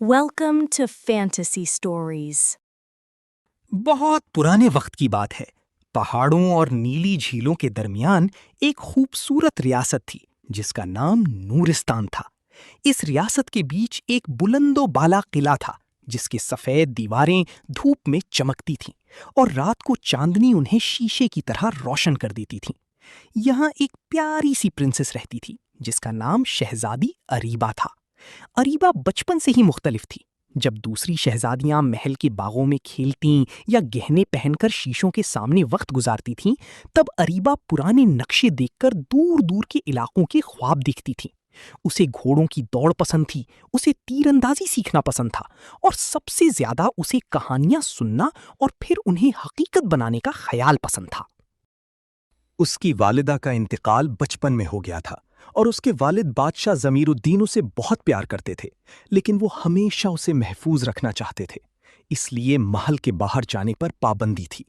Welcome to Fantasy Stories. बहुत पुराने वक्त की बात है। पहाड़ों और नीली झीलों के दरमियान एक खूबसूरत रियासत थी जिसका नाम नूरिस्तान था। इस रियासत के बीच एक बुलंदो बाला किला था जिसकी सफेद दीवारें धूप में चमकती थीं और रात को चांदनी उन्हें शीशे की तरह रोशन कर देती थी। यहाँ एक प्यारी सी प्रिंसेस रहती थी जिसका नाम शहजादी अरीबा था। अरीबा बचपन से ही मुख्तलिफ थी। जब दूसरी शहजादियां महल के बागों में खेलतीं या गहने पहनकर शीशों के सामने वक्त गुजारती थीं, तब अरीबा पुराने नक्शे देखकर दूर दूर के इलाकों के ख्वाब देखती थी। उसे घोड़ों की दौड़ पसंद थी, उसे तीरंदाजी सीखना पसंद था और सबसे ज्यादा उसे कहानियां सुनना और फिर उन्हें हकीकत बनाने का ख्याल पसंद था। उसकी वालिदा का इंतकाल बचपन में हो गया था और उसके वालिद बादशाह ज़मीरुद्दीन उसे बहुत प्यार करते थे, लेकिन वो हमेशा उसे महफूज रखना चाहते थे, इसलिए महल के बाहर जाने पर पाबंदी थी।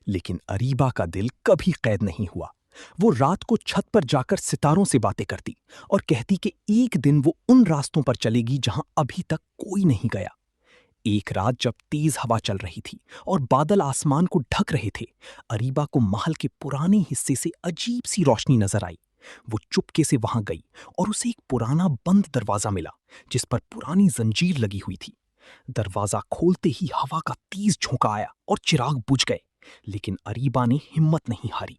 लेकिन अरीबा का दिल कभी कैद नहीं हुआ। वो रात को छत पर जाकर सितारों से बातें करती और कहती कि एक दिन वो उन रास्तों पर चलेगी जहां अभी तक कोई नहीं गया। एक रात जब तेज हवा चल रही थी और बादल आसमान को ढक रहे थे, अरीबा को महल के पुराने हिस्से से अजीब सी रोशनी नजर आई। वो चुपके से वहां गई और उसे एक पुराना बंद दरवाजा मिला जिस पर पुरानी जंजीर लगी हुई थी। दरवाजा खोलते ही हवा का तेज झोंका आया और चिराग बुझ गए, लेकिन अरीबा ने हिम्मत नहीं हारी।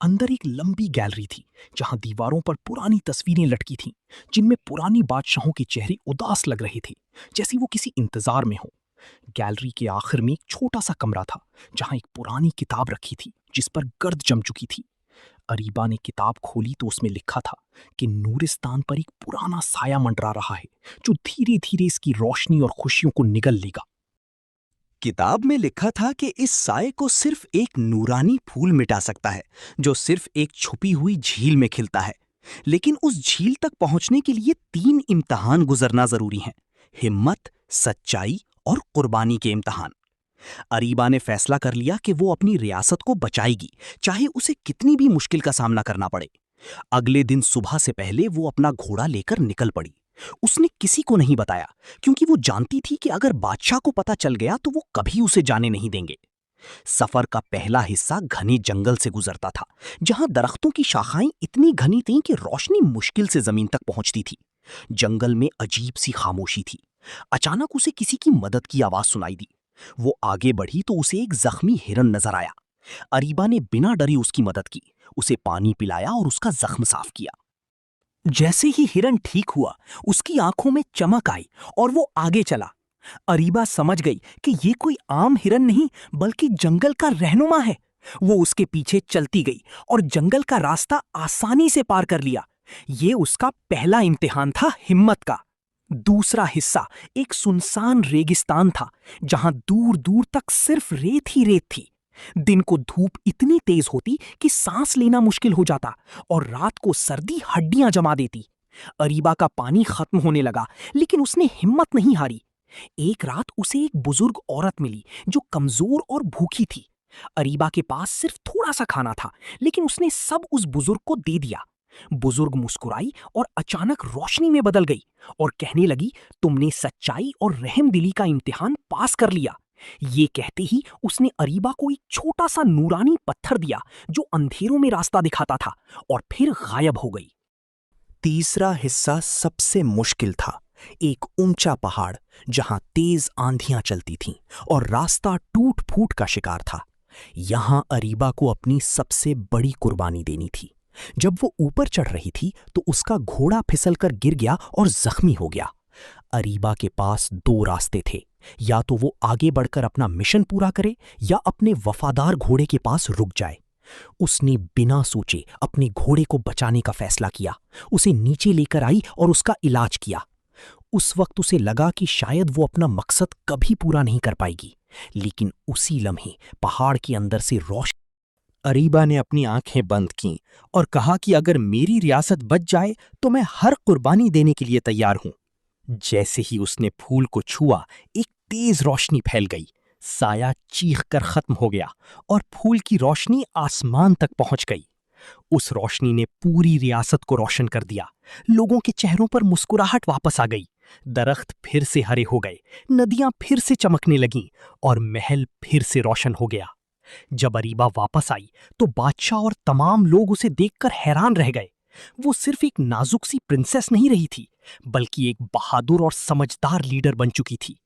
अंदर एक लंबी गैलरी थी जहां दीवारों पर पुरानी तस्वीरें लटकी थीं, जिनमें पुरानी बादशाहों के चेहरे उदास लग रहे थे, जैसे वो किसी इंतजार में हो। गैलरी के आखिर में एक छोटा सा कमरा था जहां एक पुरानी किताब रखी थी जिस पर गर्द जम चुकी थी। अरीबा ने किताब खोली तो उसमें लिखा था कि नूरिस्तान पर एक पुराना साया मंडरा रहा है जो धीरे धीरे इसकी रोशनी और खुशियों को निगल लेगा। किताब में लिखा था कि इस साए को सिर्फ एक नूरानी फूल मिटा सकता है जो सिर्फ एक छुपी हुई झील में खिलता है। लेकिन उस झील तक पहुंचने के लिए 3 इम्तिहान गुजरना जरूरी हैं: हिम्मत, सच्चाई और कुर्बानी के इम्तिहान। अरीबा ने फैसला कर लिया कि वो अपनी रियासत को बचाएगी, चाहे उसे कितनी भी मुश्किल का सामना करना पड़े। अगले दिन सुबह से पहले वो अपना घोड़ा लेकर निकल पड़ी। उसने किसी को नहीं बताया क्योंकि वो जानती थी कि अगर बादशाह को पता चल गया तो वो कभी उसे जाने नहीं देंगे। सफर का पहला हिस्सा घने जंगल से गुजरता था जहां दरख्तों की शाखाएं इतनी घनी थीं कि रोशनी मुश्किल से जमीन तक पहुंचती थी। जंगल में अजीब सी खामोशी थी। अचानक उसे किसी की मदद की आवाज सुनाई दी। वो आगे बढ़ी तो उसे एक जख्मी हिरन नजर आया। अरीबा ने बिना डरे उसकी मदद की, उसे पानी पिलाया और उसका जख्म साफ किया। जैसे ही हिरन ठीक हुआ, उसकी आंखों में चमक आई और वो आगे चला। अरीबा समझ गई कि ये कोई आम हिरन नहीं बल्कि जंगल का रहनुमा है। वो उसके पीछे चलती गई और जंगल का रास्ता आसानी से पार कर लिया। ये उसका पहला इम्तिहान था, हिम्मत का। दूसरा हिस्सा एक सुनसान रेगिस्तान था जहां दूर दूर तक सिर्फ रेत ही रेत थी। दिन को धूप इतनी तेज होती कि सांस लेना मुश्किल हो जाता और रात को सर्दी हड्डियां जमा देती। अरीबा का पानी खत्म होने लगा, लेकिन उसने हिम्मत नहीं हारी। एक रात उसे एक बुजुर्ग औरत मिली जो कमजोर और भूखी थी। अरीबा के पास सिर्फ थोड़ा सा खाना था, लेकिन उसने सब उस बुजुर्ग को दे दिया। बुजुर्ग मुस्कुराई और अचानक रोशनी में बदल गई और कहने लगी, तुमने सच्चाई और रहमदिली का इम्तिहान पास कर लिया। ये कहते ही उसने अरीबा को एक छोटा सा नूरानी पत्थर दिया जो अंधेरों में रास्ता दिखाता था और फिर गायब हो गई। तीसरा हिस्सा सबसे मुश्किल था। एक ऊंचा पहाड़ जहां तेज आंधियां चलती थीं और रास्ता टूट फूट का शिकार था। यहां अरीबा को अपनी सबसे बड़ी कुर्बानी देनी थी। जब वो ऊपर चढ़ रही थी तो उसका घोड़ा फिसलकर गिर गया और जख्मी हो गया। अरीबा के पास 2 रास्ते थे, या तो वो आगे बढ़कर अपना मिशन पूरा करे या अपने वफादार घोड़े के पास रुक जाए। उसने बिना सोचे अपने घोड़े को बचाने का फैसला किया। उसे नीचे लेकर आई और उसका इलाज किया। उस वक्त उसे लगा कि शायद वो अपना मकसद कभी पूरा नहीं कर पाएगी, लेकिन उसी लम्हे पहाड़ के अंदर से रोशनी। अरीबा ने अपनी आंखें बंद कीं और कहा कि अगर मेरी रियासत बच जाए तो मैं हर कुर्बानी देने के लिए तैयार हूं। जैसे ही उसने फूल को छुआ, एक तेज रोशनी फैल गई। साया चीखकर खत्म हो गया और फूल की रोशनी आसमान तक पहुंच गई। उस रोशनी ने पूरी रियासत को रोशन कर दिया। लोगों के चेहरों पर मुस्कुराहट वापस आ गई। दरख्त फिर से हरे हो गए, नदियां फिर से चमकने लगीं और महल फिर से रोशन हो गया। जब अरीबा वापस आई तो बादशाह और तमाम लोग उसे देखकर हैरान रह गए। वो सिर्फ एक नाजुक सी प्रिंसेस नहीं रही थी, बल्कि एक बहादुर और समझदार लीडर बन चुकी थी।